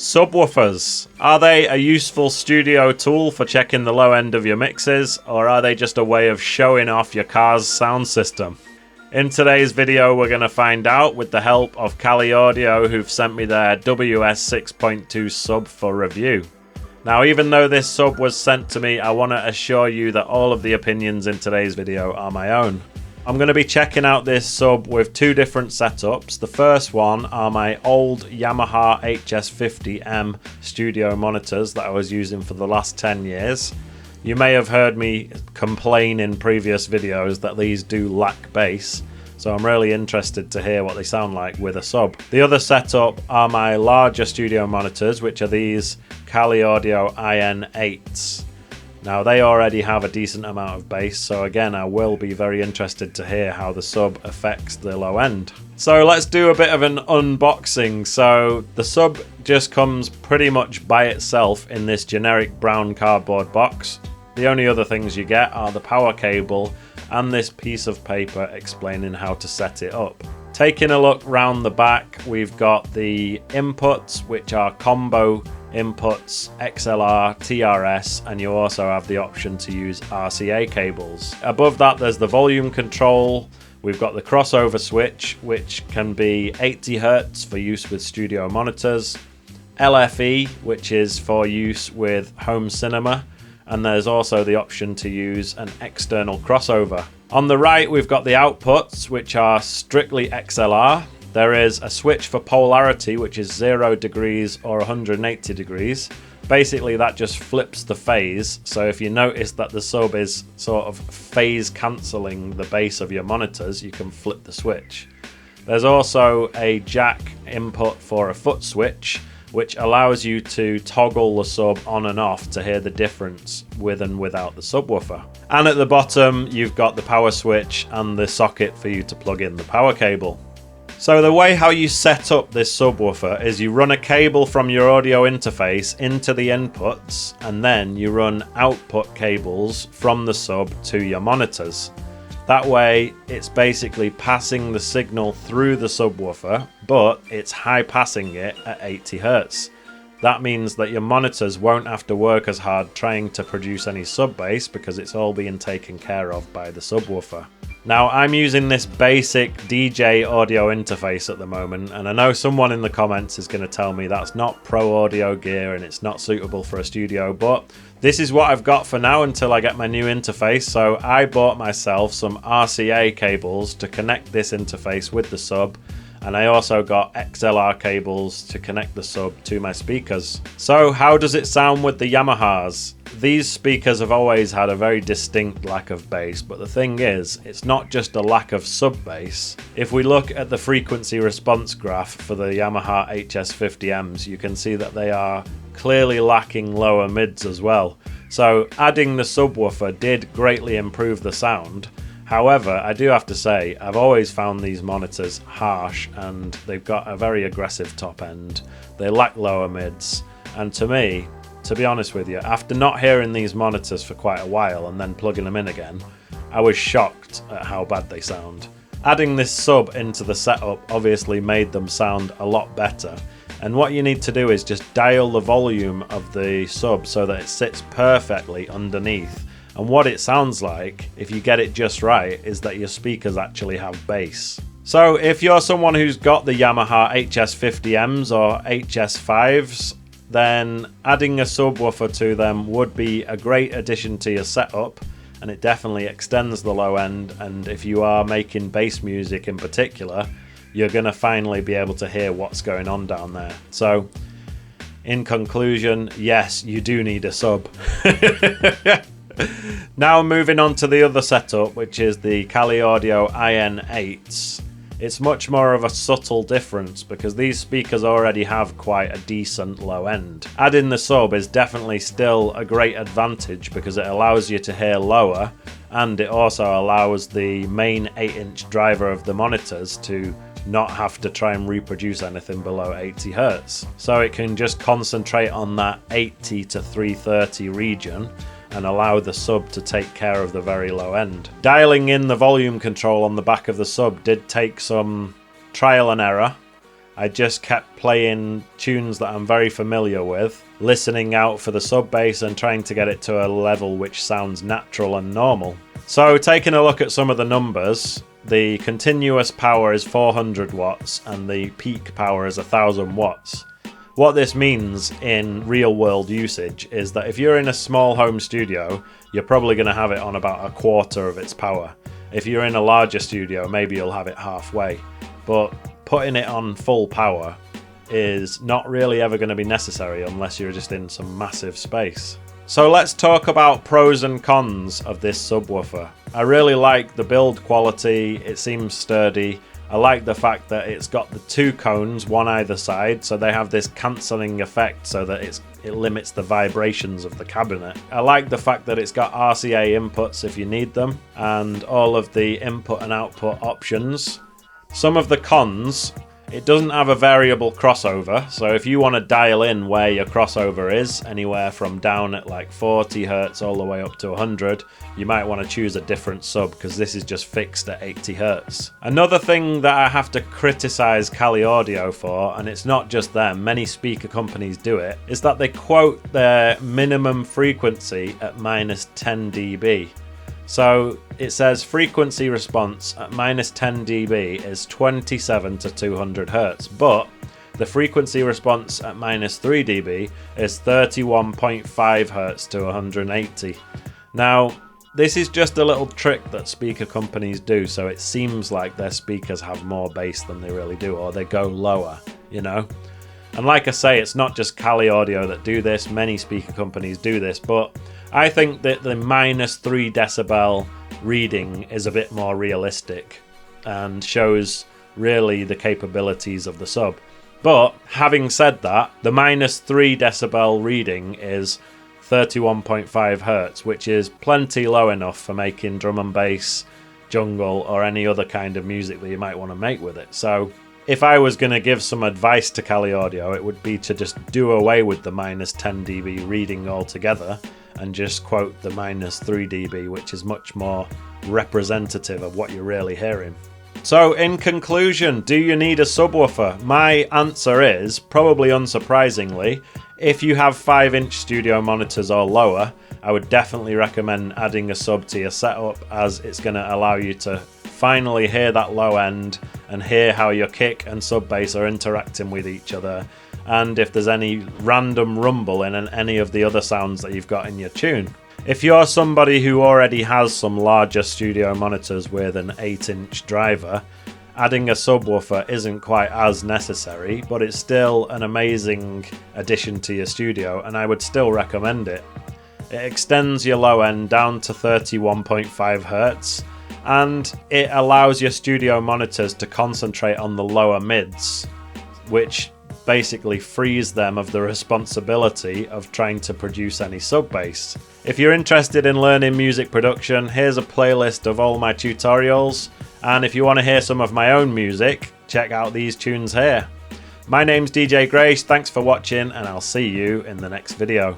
Subwoofers. Are they a useful studio tool for checking the low end of your mixes, or are they just a way of showing off your car's sound system? In today's video we're going to find out with the help of Kali Audio, who've sent me their WS6.2 sub for review. Now, even though this sub was sent to me, I want to assure you that all of the opinions in today's video are my own. I'm going to be checking out this sub with two different setups. The first one are my old Yamaha HS50M studio monitors that I was using for the last 10 years. You may have heard me complain in previous videos that these do lack bass, so I'm really interested to hear what they sound like with a sub. The other setup are my larger studio monitors, which are these Kali Audio IN8s. Now, they already have a decent amount of bass, so again I will be very interested to hear how the sub affects the low end. So let's do a bit of an unboxing. So the sub just comes pretty much by itself in this generic brown cardboard box. The only other things you get are the power cable and this piece of paper explaining how to set it up. Taking a look round the back, we've got the inputs, which are combo inputs, XLR, TRS, and you also have the option to use RCA cables. Above that there's the volume control. We've got the crossover switch, which can be 80 Hz for use with studio monitors, LFE, which is for use with home cinema, and there's also the option to use an external crossover. On the right we've got the outputs, which are strictly XLR. There is a switch for polarity, which is 0 degrees or 180 degrees. Basically that just flips the phase, so if you notice that the sub is sort of phase cancelling the bass of your monitors, you can flip the switch. There's also a jack input for a foot switch, which allows you to toggle the sub on and off to hear the difference with and without the subwoofer. And at the bottom you've got the power switch and the socket for you to plug in the power cable. So the way how you set up this subwoofer is you run a cable from your audio interface into the inputs, and then you run output cables from the sub to your monitors. That way it's basically passing the signal through the subwoofer, but it's high passing it at 80 Hz. That means that your monitors won't have to work as hard trying to produce any sub bass because it's all being taken care of by the subwoofer. Now, I'm using this basic DJ audio interface at the moment, and I know someone in the comments is going to tell me that's not pro audio gear and it's not suitable for a studio, but this is what I've got for now until I get my new interface. So I bought myself some RCA cables to connect this interface with the sub, and I also got XLR cables to connect the sub to my speakers. So how does it sound with the Yamahas? These speakers have always had a very distinct lack of bass, but the thing is, it's not just a lack of sub bass. If we look at the frequency response graph for the Yamaha HS50Ms, you can see that they are clearly lacking lower mids as well. So adding the subwoofer did greatly improve the sound. However, I do have to say, I've always found these monitors harsh and they've got a very aggressive top end. They lack lower mids, and to me, to be honest with you, after not hearing these monitors for quite a while and then plugging them in again, I was shocked at how bad they sound. Adding this sub into the setup obviously made them sound a lot better, and what you need to do is just dial the volume of the sub so that it sits perfectly underneath. And what it sounds like, if you get it just right, is that your speakers actually have bass. So if you're someone who's got the Yamaha HS50Ms or HS5s, then adding a subwoofer to them would be a great addition to your setup, and it definitely extends the low end, and if you are making bass music in particular, you're going to finally be able to hear what's going on down there. So in conclusion, yes, you do need a sub. Now moving on to the other setup, which is the Kali Audio IN8s. It's much more of a subtle difference because these speakers already have quite a decent low end. Adding the sub is definitely still a great advantage because it allows you to hear lower, and it also allows the main 8-inch driver of the monitors to not have to try and reproduce anything below 80 Hz. So it can just concentrate on that 80 to 330 region and allow the sub to take care of the very low end. Dialing in the volume control on the back of the sub did take some trial and error, I just kept playing tunes that I'm very familiar with, listening out for the sub bass and trying to get it to a level which sounds natural and normal. So taking a look at some of the numbers, the continuous power is 400 watts and the peak power is 1000 watts. What this means in real world usage is that if you're in a small home studio, you're probably going to have it on about a quarter of its power. If you're in a larger studio, maybe you'll have it halfway. But putting it on full power is not really ever going to be necessary unless you're just in some massive space. So let's talk about pros and cons of this subwoofer. I really like the build quality, it seems sturdy. I like the fact that it's got the two cones, one either side, so they have this cancelling effect so that it limits the vibrations of the cabinet. I like the fact that it's got RCA inputs if you need them, and all of the input and output options. Some of the cons: it doesn't have a variable crossover, so if you want to dial in where your crossover is, anywhere from down at like 40 Hz all the way up to 100, you might want to choose a different sub because this is just fixed at 80 Hz. Another thing that I have to criticize Kali Audio for, and it's not just them, many speaker companies do it, is that they quote their minimum frequency at -10 dB. So it says frequency response at -10 dB is 27 to 200 Hz, but the frequency response at -3 dB is 31.5 Hz to 180. Now, this is just a little trick that speaker companies do, so it seems like their speakers have more bass than they really do, or they go lower, you know? And like I say, it's not just Kali Audio that do this, many speaker companies do this, but I think that the -3 decibel reading is a bit more realistic and shows really the capabilities of the sub. But having said that, the -3 decibel reading is 31.5 Hz, which is plenty low enough for making drum and bass, jungle, or any other kind of music that you might want to make with it. So if I was going to give some advice to Kali Audio, it would be to just do away with the -10 dB reading altogether and just quote the -3 dB, which is much more representative of what you're really hearing. So in conclusion, do you need a subwoofer? My answer is, probably unsurprisingly, if you have 5-inch studio monitors or lower, I would definitely recommend adding a sub to your setup, as it's going to allow you to finally hear that low end and hear how your kick and sub bass are interacting with each other, and if there's any random rumble in any of the other sounds that you've got in your tune. If you're somebody who already has some larger studio monitors with an 8-inch driver, adding a subwoofer isn't quite as necessary, but it's still an amazing addition to your studio, and I would still recommend it. It extends your low end down to 31.5 Hz, and it allows your studio monitors to concentrate on the lower mids, which basically frees them of the responsibility of trying to produce any sub bass. If you're interested in learning music production, here's a playlist of all my tutorials, and if you want to hear some of my own music, check out these tunes here. My name's DJ Graish, thanks for watching, and I'll see you in the next video.